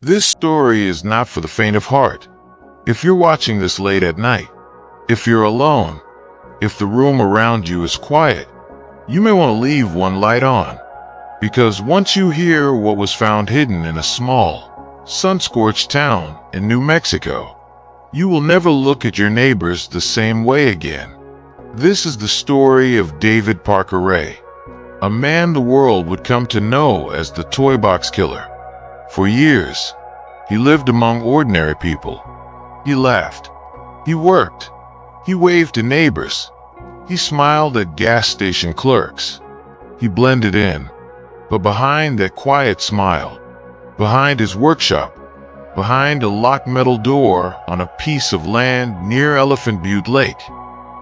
This story is not for the faint of heart. If you're watching this late at night, if you're alone, if the room around you is quiet, you may want to leave one light on. Because once you hear what was found hidden in a small, sun-scorched town in New Mexico, you will never look at your neighbors the same way again. This is the story of David Parker Ray, a man the world would come to know as the Toy Box Killer. For years, he lived among ordinary people. He laughed. He worked. He waved to neighbors. He smiled at gas station clerks. He blended in. But behind that quiet smile, behind his workshop, behind a locked metal door on a piece of land near Elephant Butte Lake,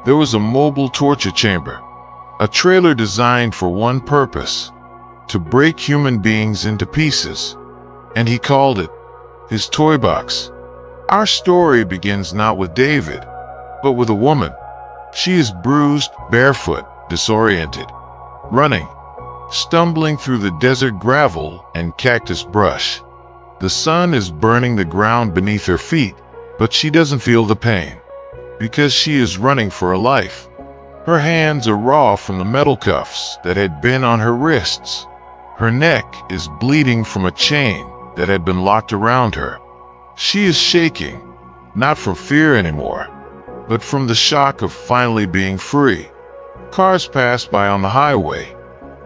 there was a mobile torture chamber, a trailer designed for one purpose: to break human beings into pieces. And he called it his toy box. Our story begins not with David, but with a woman. She is bruised, barefoot, disoriented, running, stumbling through the desert gravel and cactus brush. The sun is burning the ground beneath her feet, but she doesn't feel the pain, because she is running for her life. Her hands are raw from the metal cuffs that had been on her wrists. Her neck is bleeding from a chain that had been locked around her. She is shaking, not from fear anymore, but from the shock of finally being free. Cars pass by on the highway,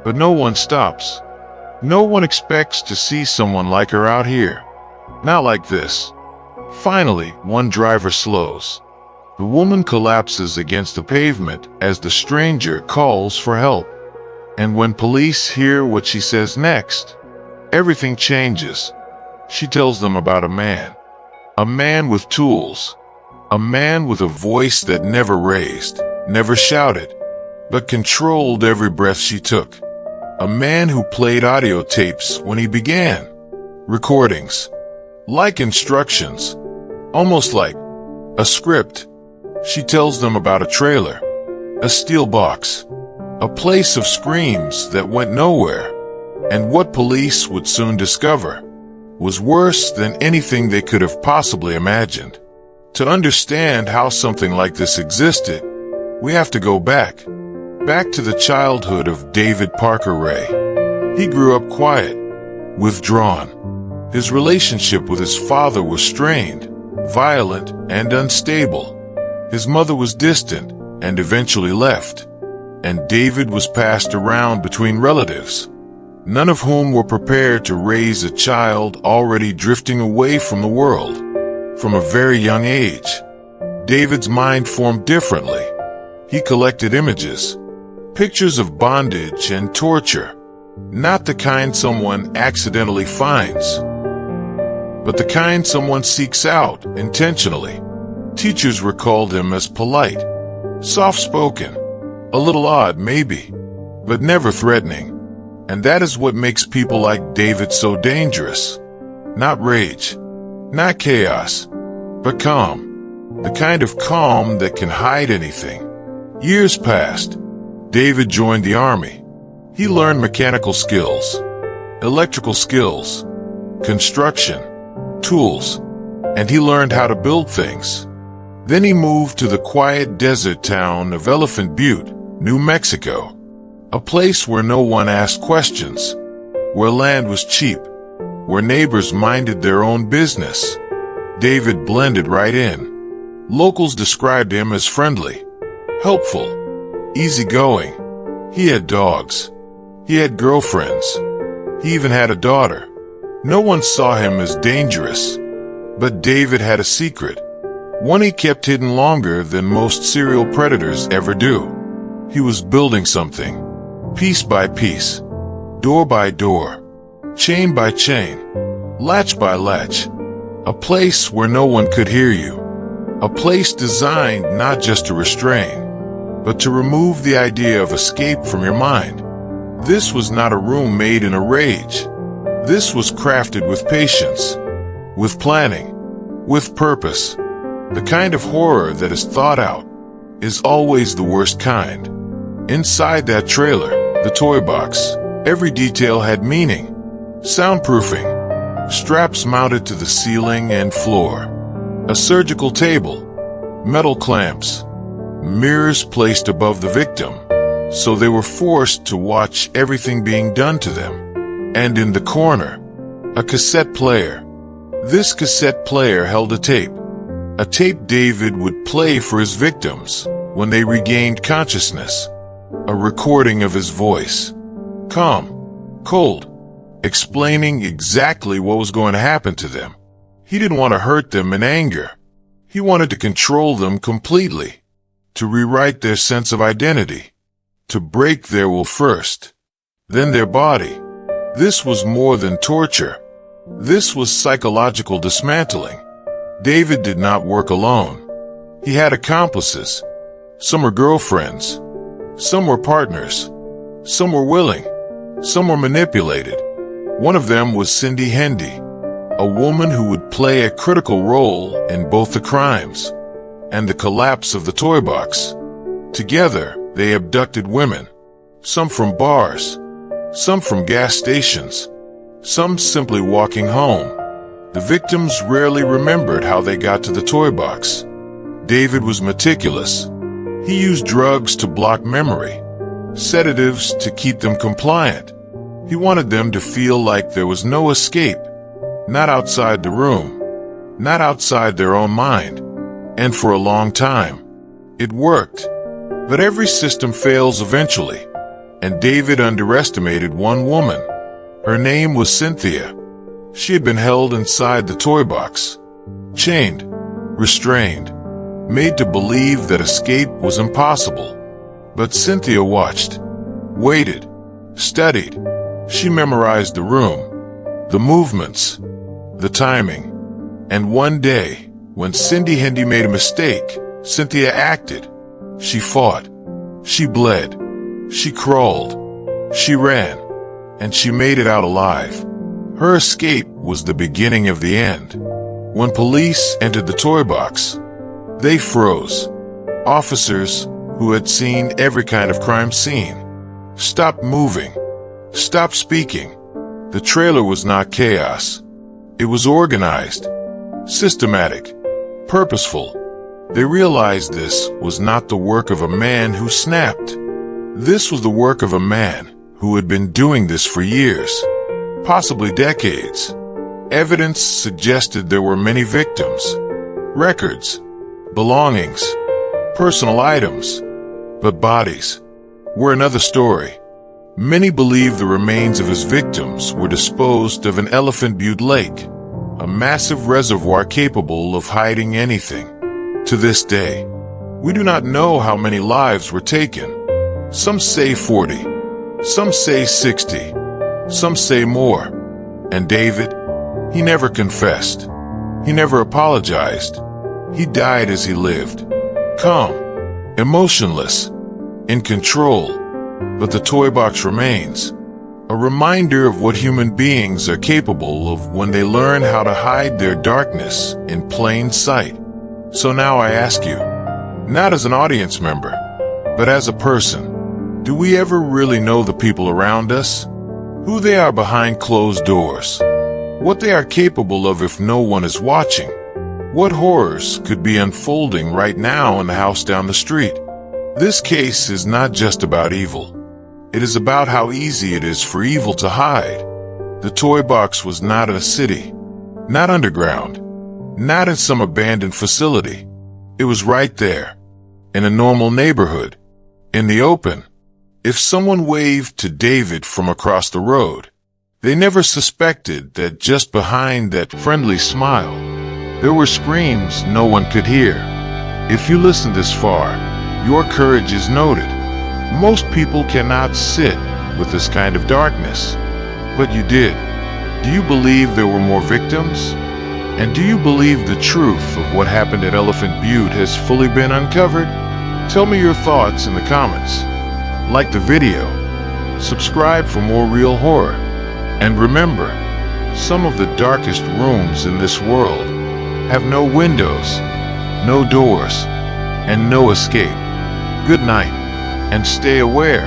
but no one stops. No one expects to see someone like her out here. Not like this. Finally, one driver slows. The woman collapses against the pavement as the stranger calls for help. And when police hear what she says next, everything changes. She tells them about a man with tools, a man with a voice that never raised, never shouted, but controlled every breath she took. A man who played audio tapes when he began, recordings, like instructions, almost like a script. She tells them about a trailer, a steel box, a place of screams that went nowhere, and what police would soon discover was worse than anything they could have possibly imagined. To understand how something like this existed, we have to go back to the childhood of David Parker Ray. He grew up quiet, withdrawn. His relationship with his father was strained, violent, and unstable. His mother was distant and eventually left, and David was passed around between relatives, none of whom were prepared to raise a child already drifting away from the world. From a very young age, David's mind formed differently. He collected images, pictures of bondage and torture, not the kind someone accidentally finds, but the kind someone seeks out intentionally. Teachers recalled him as polite, soft-spoken, a little odd maybe, but never threatening. And that is what makes people like David so dangerous. Not rage, not chaos, but calm. The kind of calm that can hide anything. Years passed. David joined the army. He learned mechanical skills, electrical skills, construction, tools, and he learned how to build things. Then he moved to the quiet desert town of Elephant Butte, New Mexico. A place where no one asked questions, where land was cheap, where neighbors minded their own business. David blended right in. Locals described him as friendly, helpful, easygoing. He had dogs. He had girlfriends. He even had a daughter. No one saw him as dangerous. But David had a secret, one he kept hidden longer than most serial predators ever do. He was building something. Piece by piece, door by door, chain by chain, latch by latch, a place where no one could hear you, a place designed not just to restrain, but to remove the idea of escape from your mind. This was not a room made in a rage. This was crafted with patience, with planning, with purpose. The kind of horror that is thought out is always the worst kind. Inside that trailer, the toy box, every detail had meaning. Soundproofing, straps mounted to the ceiling and floor, a surgical table, metal clamps, mirrors placed above the victim, so they were forced to watch everything being done to them. And in the corner, a cassette player. This cassette player held a tape David would play for his victims when they regained consciousness, a recording of his voice, calm, cold, explaining exactly what was going to happen to them. He didn't want to hurt them in anger. He wanted to control them completely, to rewrite their sense of identity, to break their will first, then their body. This was more than torture. This was psychological dismantling. David did not work alone. He had accomplices. Some were girlfriends. Some were partners. Some were willing. Some were manipulated. One of them was Cindy Hendy, a woman who would play a critical role in both the crimes and the collapse of the toy box. Together, they abducted women, some from bars, some from gas stations, some simply walking home. The victims rarely remembered how they got to the toy box. David was meticulous. He used drugs to block memory, sedatives to keep them compliant. He wanted them to feel like there was no escape, not outside the room, not outside their own mind. And for a long time, it worked. But every system fails eventually, and David underestimated one woman. Her name was Cynthia. She had been held inside the toy box, chained, restrained, made to believe that escape was impossible. But Cynthia watched, waited, studied. She memorized the room, the movements, the timing. And one day, when Cindy Hendy made a mistake, Cynthia acted. She fought. She bled. She crawled. She ran. And she made it out alive. Her escape was the beginning of the end. When police entered the toy box, they froze. Officers, who had seen every kind of crime scene, stopped moving, stopped speaking. The trailer was not chaos. It was organized, systematic, purposeful. They realized this was not the work of a man who snapped. This was the work of a man who had been doing this for years, possibly decades. Evidence suggested there were many victims, records, belongings, personal items, but bodies were another story. Many believe the remains of his victims were disposed of in Elephant Butte Lake, a massive reservoir capable of hiding anything. To this day, we do not know how many lives were taken. Some say 40, some say 60, some say more. And David, he never confessed. He never apologized. He died as he lived, calm, emotionless, in control. But the toy box remains, a reminder of what human beings are capable of when they learn how to hide their darkness in plain sight. So now I ask you, not as an audience member, but as a person, do we ever really know the people around us? Who they are behind closed doors? What they are capable of if no one is watching? What horrors could be unfolding right now in the house down the street? This case is not just about evil. It is about how easy it is for evil to hide. The toy box was not in a city, not underground, not in some abandoned facility. It was right there, in a normal neighborhood, in the open. If someone waved to David from across the road, they never suspected that just behind that friendly smile, there were screams no one could hear. If you listen this far, your courage is noted. Most people cannot sit with this kind of darkness, but you did. Do you believe there were more victims? And do you believe the truth of what happened at Elephant Butte has fully been uncovered? Tell me your thoughts in the comments. Like the video, subscribe for more real horror, and remember, some of the darkest rooms in this world have no windows, no doors, and no escape. Good night, and stay aware.